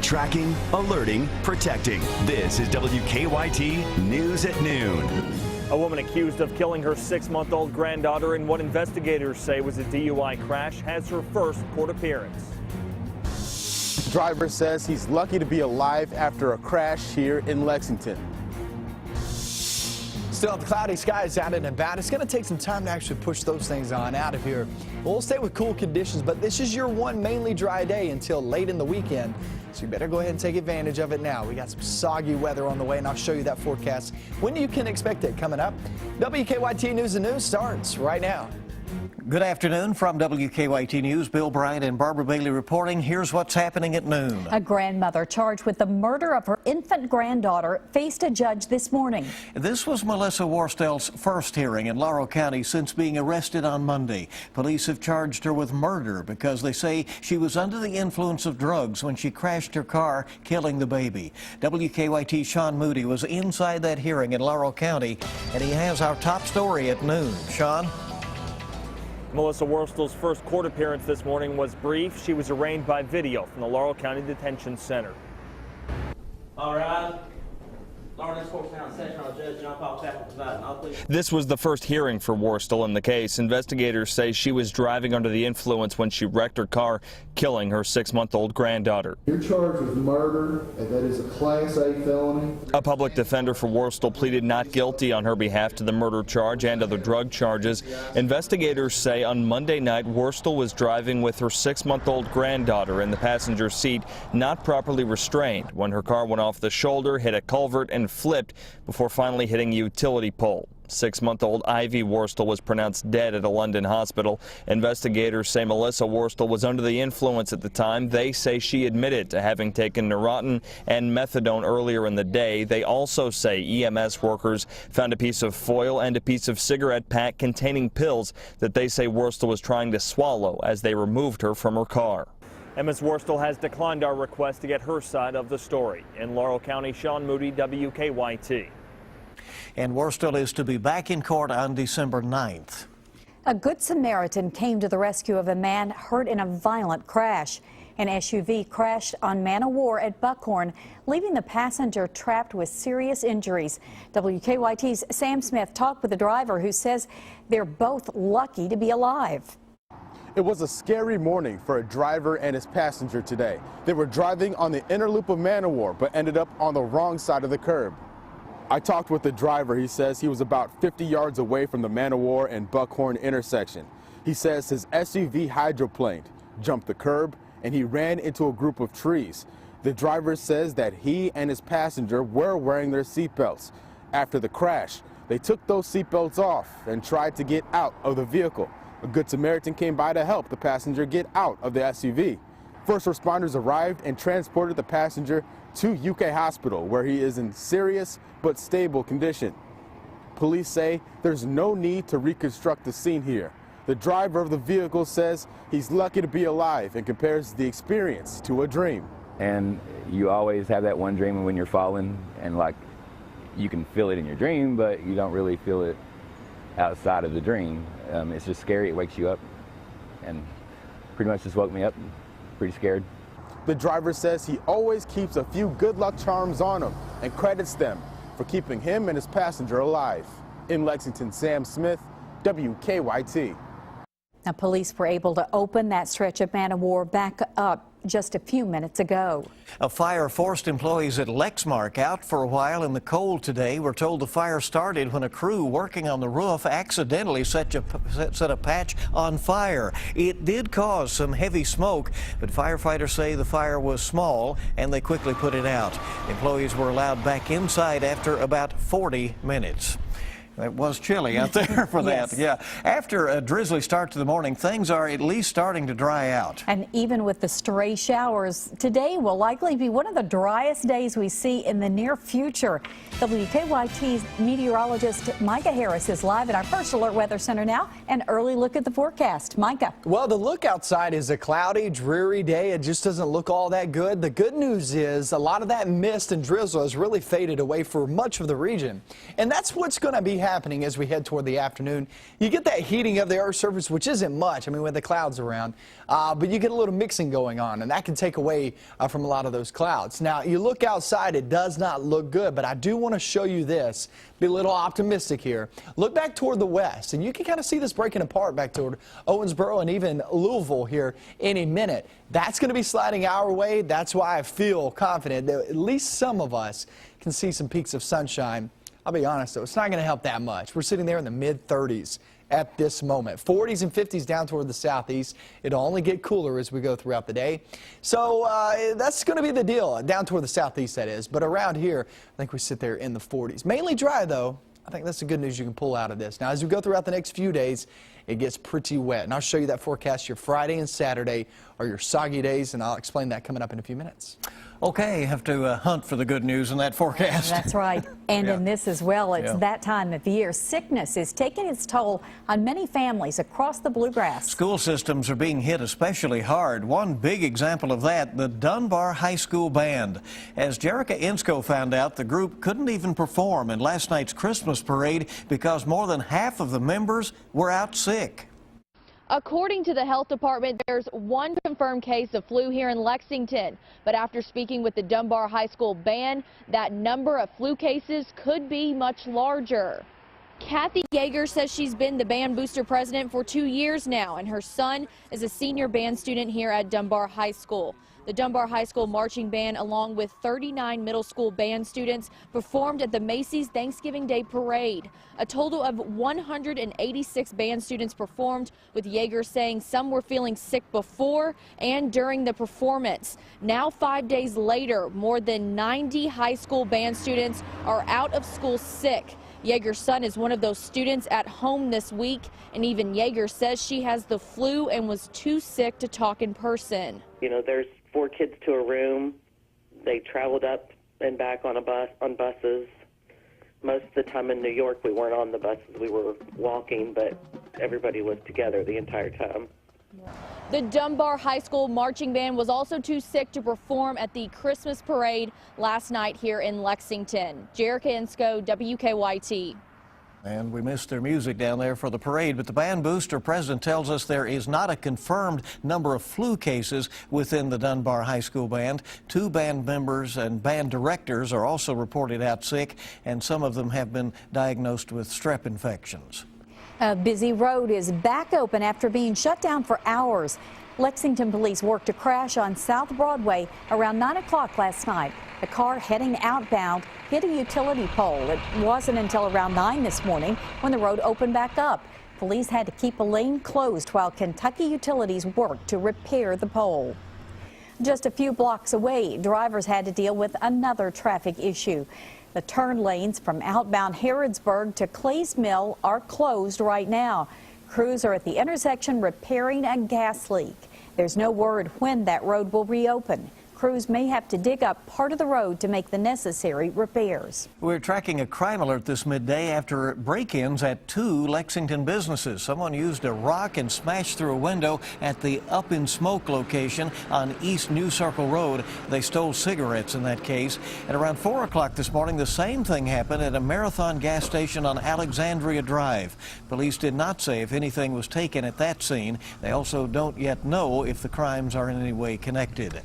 Tracking, alerting, protecting. This is WKYT News at Noon. A woman accused of killing her 6-month-old granddaughter in what investigators say was a DUI crash has her first court appearance. The driver says he's lucky to be alive after a crash here in Lexington. Still have cloudy skies out and about. It's going to take some time to actually push those things on out of here. We'll stay with cool conditions, but this is your one mainly dry day until late in the weekend. So you better go ahead and take advantage of it now. We got some soggy weather on the way, and I'll show you that forecast when you can expect it coming up. WKYT News and News starts right now. Good afternoon from WKYT News. Bill Bryant and Barbara Bailey reporting. Here's what's happening at noon. A grandmother charged with the murder of her infant granddaughter faced a judge this morning. This was Melissa Worstell's first hearing in Laurel County since being arrested on Monday. Police have charged her with murder because they say she was under the influence of drugs when she crashed her car, killing the baby. WKYT's Sean Moody was inside that hearing in Laurel County, and he has our top story at noon. Sean? Melissa Worstell's first court appearance this morning was brief. She was arraigned by video from the Laurel County Detention Center. All right. Next court's now in session. I'll judge John Paul Chapel presiding. This was the first hearing for Worstell in the case. Investigators say she was driving under the influence when she wrecked her car, killing her 6-month-old granddaughter. You're charged with murder, and that is a Class A felony. A public defender for Worstell pleaded not guilty on her behalf to the murder charge and other drug charges. Investigators say on Monday night, Worstell was driving with her 6-month-old granddaughter in the passenger seat, not properly restrained, when her car went off the shoulder, hit a culvert, and flipped before finally hitting a utility pole. 6-month-old Ivy Worstell was pronounced dead at a London hospital. Investigators say Melissa Worstell was under the influence at the time. They say she admitted to having taken Neurontin and methadone earlier in the day. They also say EMS workers found a piece of foil and a piece of cigarette pack containing pills that they say Worstell was trying to swallow as they removed her from her car. Ms. Worstell has declined our request to get her side of the story. In Laurel County, Sean Moody, WKYT. And Worstell is to be back in court on December 9th. A Good Samaritan came to the rescue of a man hurt in a violent crash. An SUV crashed on Man o' War at Buckhorn, leaving the passenger trapped with serious injuries. WKYT's Sam Smith talked with the driver, who says they're both lucky to be alive. It was a scary morning for a driver and his passenger today. They were driving on the inner loop of Man o' War, but ended up on the wrong side of the curb. I talked with the driver. He says he was about 50 yards away from the Man o' War and Buckhorn intersection. He says his SUV hydroplaned, jumped the curb, and he ran into a group of trees. The driver says that he and his passenger were wearing their seatbelts. After the crash, they took those seatbelts off and tried to get out of the vehicle. A Good Samaritan came by to help the passenger get out of the SUV. First responders arrived and transported the passenger to UK Hospital, where he is in serious but stable condition. Police say there's no need to reconstruct the scene here. The driver of the vehicle says he's lucky to be alive and compares the experience to a dream. And you always have that one dream when you're falling, and like you can feel it in your dream, but you don't really feel it outside of the dream. It's just scary. It wakes you up, and pretty much just woke me up. Pretty scared. The driver says he always keeps a few good luck charms on him and credits them for keeping him and his passenger alive. In Lexington, Sam Smith, WKYT. Now, police were able to open that stretch of Man o' War back up just a few minutes ago. A fire forced employees at Lexmark out for a while in the cold today. We're told the fire started when a crew working on the roof accidentally set a patch on fire. It did cause some heavy smoke, but firefighters say the fire was small and they quickly put it out. Employees were allowed back inside after about 40 minutes. It was chilly out there for that. Yes. Yeah. After a drizzly start to the morning, things are at least starting to dry out. And even with the stray showers, today will likely be one of the driest days we see in the near future. WKYT's meteorologist Micah Harris is live at our First Alert Weather Center now. An early look at the forecast. Micah. Well, the look outside is a cloudy, dreary day. It just doesn't look all that good. The good news is a lot of that mist and drizzle has really faded away for much of the region. And that's what's going to be happening happening as we head toward the afternoon. You get that heating of the Earth's surface, which isn't much, I mean, with the clouds around, but you get a little mixing going on, and that can take away from a lot of those clouds. Now, you look outside, it does not look good, but I do want to show you this. Be a little optimistic here. Look back toward the west, and you can kind of see this breaking apart back toward Owensboro and even Louisville here any minute. That's going to be sliding our way. That's why I feel confident that at least some of us can see some peaks of sunshine. I'll be honest, though, it's not going to help that much. We're sitting there in the mid-30s at this moment. 40s and 50s down toward the southeast. It'll only get cooler as we go throughout the day. So that's going to be the deal, down toward the southeast, that is. But around here, I think we sit there in the 40s. Mainly dry, though. I think that's the good news you can pull out of this. Now, as we go throughout the next few days, it gets pretty wet. And I'll show you that forecast. Your Friday and Saturday are your soggy days, and I'll explain that coming up in a few minutes. Okay, have to hunt for the good news in that forecast. That's right. And in this as well, it's that time of year. Sickness is taking its toll on many families across the Bluegrass. School systems are being hit especially hard. One big example of that, the Dunbar High School Band. As Jerica Insco found out, the group couldn't even perform in last night's Christmas parade because more than half of the members were out sick. According to the health department, there's one confirmed case of flu here in Lexington. But after speaking with the Dunbar High School band, that number of flu cases could be much larger. Kathy Yeager says she's been the band booster president for 2 years now, and her son is a senior band student here at Dunbar High School. The Dunbar High School marching band, along with 39 middle school band students, performed at the Macy's Thanksgiving Day Parade. A total of 186 band students performed, with Yeager saying some were feeling sick before and during the performance. Now, 5 days later, more than 90 high school band students are out of school sick. Yeager's son is one of those students at home this week, and even Yeager says she has the flu and was too sick to talk in person. You know, there's 4 kids to a room. They traveled up and back on buses. Most of the time in New York, we weren't on the buses. We were walking, but everybody was together the entire time. The Dunbar High School marching band was also too sick to perform at the Christmas parade last night here in Lexington. Jerica Insco, WKYT. And we missed their music down there for the parade, but the band booster president tells us there is not a confirmed number of flu cases within the Dunbar High School band. 2 band members and band directors are also reported out sick, and some of them have been diagnosed with strep infections. A busy road is back open after being shut down for hours. Lexington police worked a crash on South Broadway around 9 o'clock last night. The car heading outbound hit a utility pole. It wasn't until around 9 this morning when the road opened back up. Police had to keep a lane closed while Kentucky Utilities worked to repair the pole. Just a few blocks away, drivers had to deal with another traffic issue. The turn lanes from outbound Harrodsburg to Clays Mill are closed right now. Crews are at the intersection repairing a gas leak. There's no word when that road will reopen. Crews may have to dig up part of the road to make the necessary repairs. We're tracking a crime alert this midday after break-ins at 2 Lexington businesses. Someone used a rock and smashed through a window at the Up in Smoke location on East New Circle Road. They stole cigarettes in that case. At around 4 o'clock this morning, the same thing happened at a Marathon gas station on Alexandria Drive. Police did not say if anything was taken at that scene. They also don't yet know if the crimes are in any way connected.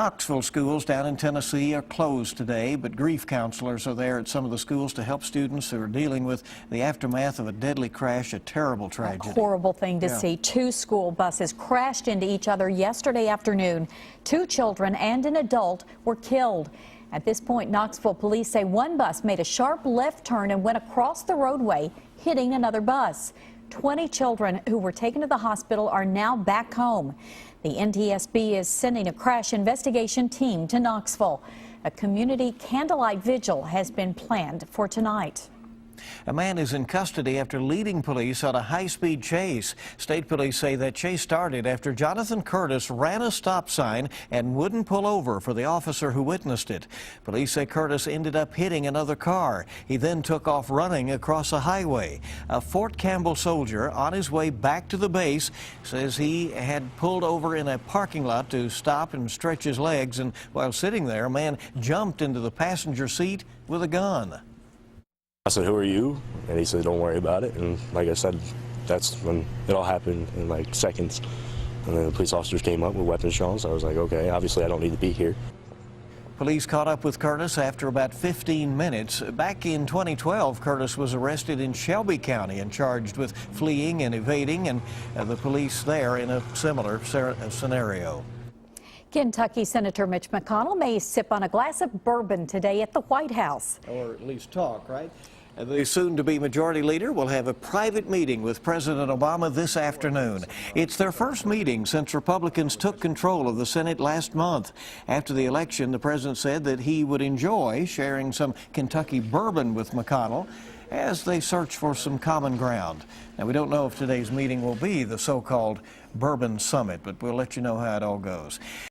Knoxville schools down in Tennessee are closed today, but grief counselors are there at some of the schools to help students who are dealing with the aftermath of a deadly crash, a terrible tragedy. A horrible thing to see. 2 school buses crashed into each other yesterday afternoon. 2 children and an adult were killed. At this point, Knoxville police say one bus made a sharp left turn and went across the roadway, hitting another bus. 20 children who were taken to the hospital are now back home. The NTSB is sending a crash investigation team to Knoxville. A community candlelight vigil has been planned for tonight. A man is in custody after leading police on a high-speed chase. State police say that chase started after Jonathan Curtis ran a stop sign and wouldn't pull over for the officer who witnessed it. Police say Curtis ended up hitting another car. He then took off running across a highway. A Fort Campbell soldier on his way back to the base says he had pulled over in a parking lot to stop and stretch his legs, and while sitting there, a man jumped into the passenger seat with a gun. I said, "Who are you?" And he said, "Don't worry about it." And like I said, that's when it all happened in like seconds. And then the police officers came up with weapons drawn, so I was like, okay, obviously I don't need to be here. Police caught up with Curtis after about 15 minutes. Back in 2012, Curtis was arrested in Shelby County and charged with fleeing and evading, and the police there in a similar scenario. Kentucky Senator Mitch McConnell may sip on a glass of bourbon today at the White House. Or at least talk, right? The soon-to-be majority leader will have a private meeting with President Obama this afternoon. It's their first meeting since Republicans took control of the Senate last month. After the election, the president said that he would enjoy sharing some Kentucky bourbon with McConnell as they search for some common ground. Now, we don't know if today's meeting will be the so-called Bourbon Summit, but we'll let you know how it all goes.